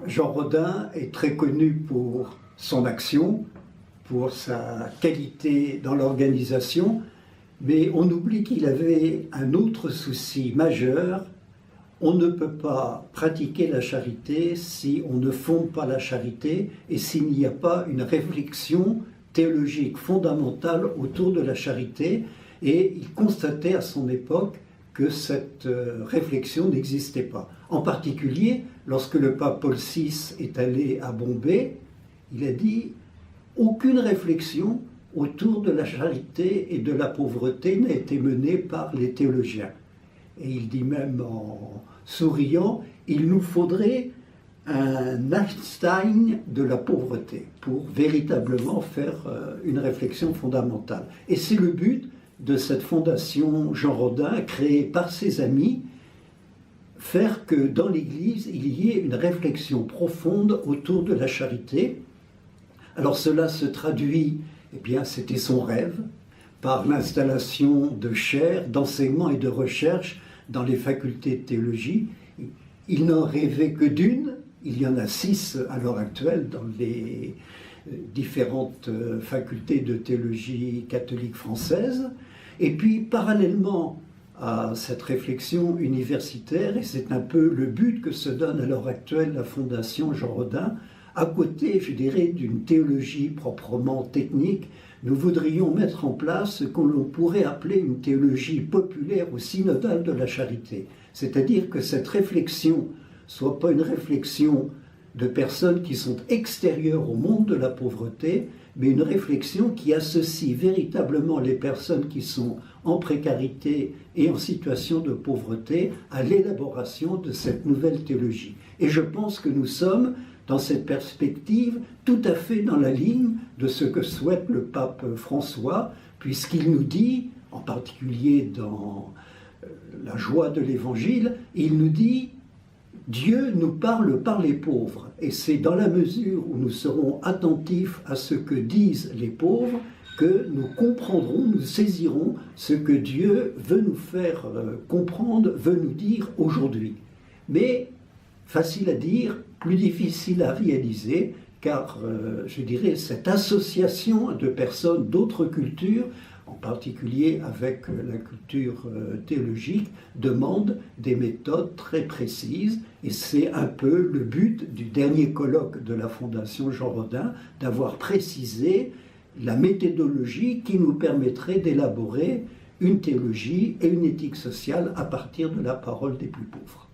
Jean Rodin est très connu pour son action, pour sa qualité dans l'organisation, mais on oublie qu'il avait un autre souci majeur. On ne peut pas pratiquer la charité si on ne fonde pas la charité et s'il n'y a pas une réflexion théologique fondamentale autour de la charité. Et il constatait à son époque que cette réflexion n'existait pas. En particulier, lorsque le pape Paul VI est allé à Bombay, il a dit « Aucune réflexion autour de la charité et de la pauvreté n'a été menée par les théologiens. » Et il dit même en souriant « Il nous faudrait un Einstein de la pauvreté pour véritablement faire une réflexion fondamentale. » Et c'est le but de cette fondation Jean Rodin, créée par ses amis, faire que dans l'Église, il y ait une réflexion profonde autour de la charité. Alors cela se traduit, eh bien c'était son rêve, par l'installation de chaires d'enseignement et de recherche dans les facultés de théologie. Il n'en rêvait que d'une, il y en a 6 à l'heure actuelle dans les différentes facultés de théologie catholique française. Et puis, parallèlement à cette réflexion universitaire, et c'est un peu le but que se donne à l'heure actuelle la Fondation Jean Rodin, à côté, je dirais, d'une théologie proprement technique, nous voudrions mettre en place ce qu'on pourrait appeler une théologie populaire ou synodale de la charité. C'est-à-dire que cette réflexion soit pas une réflexion de personnes qui sont extérieures au monde de la pauvreté, mais une réflexion qui associe véritablement les personnes qui sont en précarité et en situation de pauvreté à l'élaboration de cette nouvelle théologie. Et je pense que nous sommes, dans cette perspective, tout à fait dans la ligne de ce que souhaite le pape François, puisqu'il nous dit, en particulier dans la joie de l'Évangile, il nous dit Dieu nous parle par les pauvres, et c'est dans la mesure où nous serons attentifs à ce que disent les pauvres que nous comprendrons, nous saisirons ce que Dieu veut nous faire comprendre, veut nous dire aujourd'hui. Mais facile à dire, plus difficile à réaliser, car je dirais cette association de personnes d'autres cultures, en particulier avec la culture théologique, demande des méthodes très précises. Et c'est un peu le but du dernier colloque de la Fondation Jean Rodin, d'avoir précisé la méthodologie qui nous permettrait d'élaborer une théologie et une éthique sociale à partir de la parole des plus pauvres.